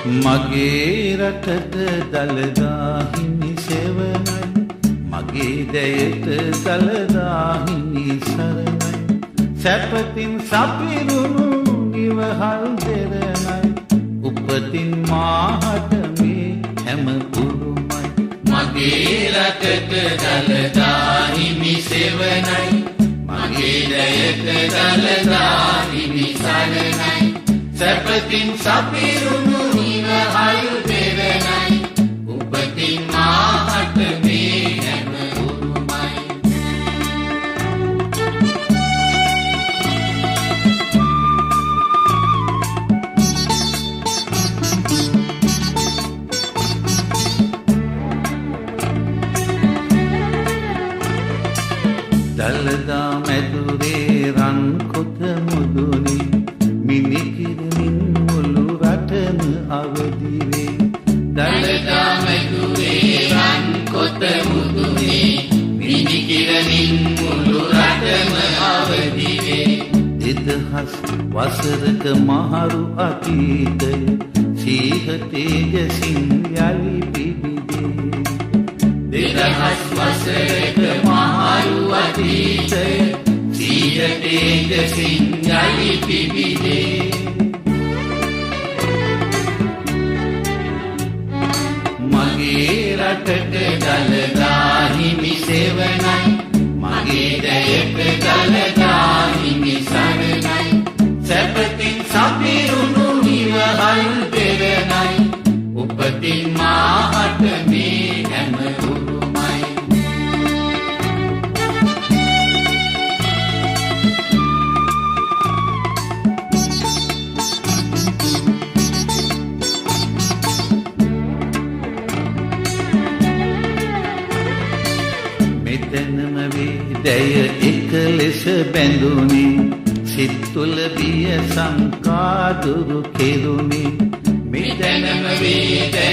මගේ රටට දළදා හිමි සෙවණයි මගේ දැයට දළදා හිමි සරණයි සැපතින් සපිරුණු ඉවහල් දෙරණයි උපතින් මාහට මේ හැම උරුමයි මගේ රටට දළදා හිමි සෙවණයි මගේ දැයට දළදා හිමි සරණයි සැපතින් සපිරුණු ඉවහල් දෙරණයි උපතින් මාහට මේ හැම උරුමයි දළදා මැදුරේ රන් කොත මුදුනේ මිනිකිරමින් මුළු රටම අවදි වේ දළදා මැදුරේ රන් කොත මුදුනේ මිනිකිරමින් මුළු රටම අවදි වේ දෙදහස් වසරක මහරු අතීතය සීහ තේජසින් යලි පිබිදේ දෙදහස් වසරක මහරු අතීතය සීහ තේජසින් යලි පිබිදේ මගේ රටට දළදා හිමි සෙවණයි මගේ දැයට දළදා හිමි සරණයි සැපතින් සපිරුණු ඉවහල් දෙරණයි උපතින් මාහට මේ හැම උරුමයි මෙතනම වේදය එක ලෙස බැඳුනේ සිත් තුළ බිය සංකා දුරු කෙරුනේ මෙතනම වේදය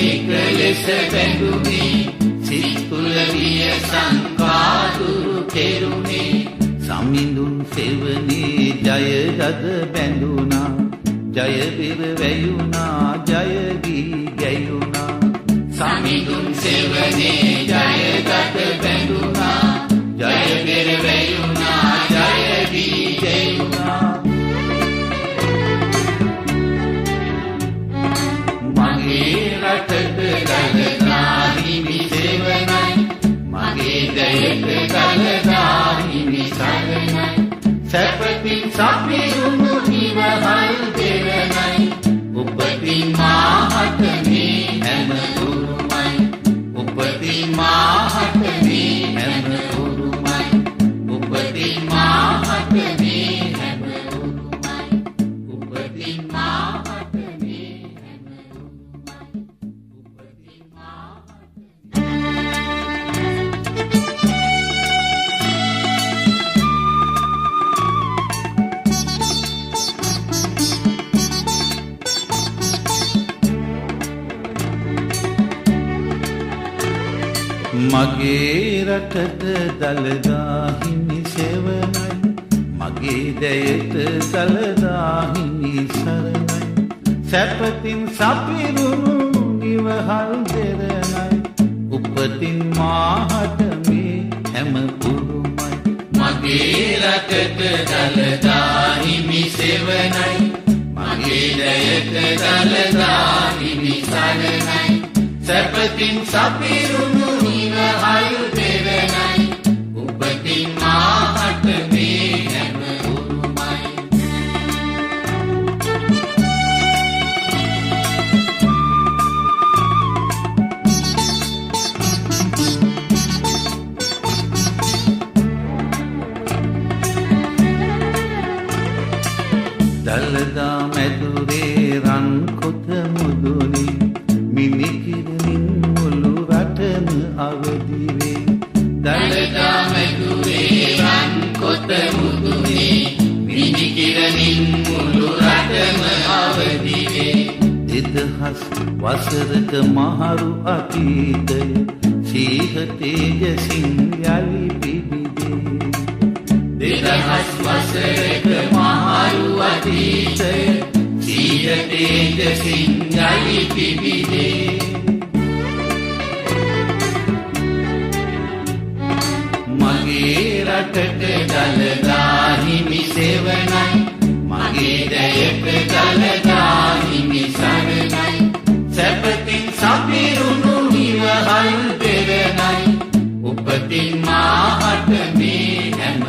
එක ලෙස බැඳුනේ සිත් තුළ බිය සංකා දුරු කෙරුනේ සමිඳුන් සෙවනේ ජය රද බැඳුනා ජය බිර වැයුනා ජය ගී ගැයුනා සමිඳුන් සෙවනේ ජය රද බැඳුනා ජය බිර වැයුනා ජය ගී ගැයුනා මගේ රටට දළදා හිමි සෙවණයි මගේ දැයට දළදා හිමි සරණයි සැපතින් සපිරුණු ඉවහල් දෙරණයි උපතින් මාහට මේ හැම උරුමයි උපතින් මාහට මේ හැම උරුමයි උපතින් මාහට මේ හැම උරුමයි උපතින් මාහට මේ හැම උරුමයි උපතින් මගේ රටට දළදා හිමි සෙවණයි මගේ දැයට දළදා හිමි සරණයි සැපතින් සපිරුණු ඉවහල් දෙරණයි උපතින් මාහට මේ හැම උරුමයි මගේ රටට දළදා හිමි සෙවණයි මගේ දැයට දළදා හිමි සරණයි සැපතින් සපිරුණු ඉවහල් දෙරණයි උපතින් මාහට මේ හැම උරුමයි දළදා මැදුරේ රන් කොත මුදුනේ මිනිකිරමින් මුළු රටම අවදි වේ දළදා මැදුරේ රන් කොත මුදුනේ මිනිකිරමින් මුළු රටම අවදි වේ දෙදහස් වසරක මහරු අතීතය සීහ තේජසින් යලි පිබිදේ දෙදහස් වසරක මහරු අතීතය සීය තේජසින් යලි පිබිදේ. මගේ රටට දළදා හිමි සෙවණයි, මගේ දැයට දළදා හිමි සරණයි. සැපතින් සපිරුණු නිවහල් දෙවනයි, උපතින් මාහට මේ හැම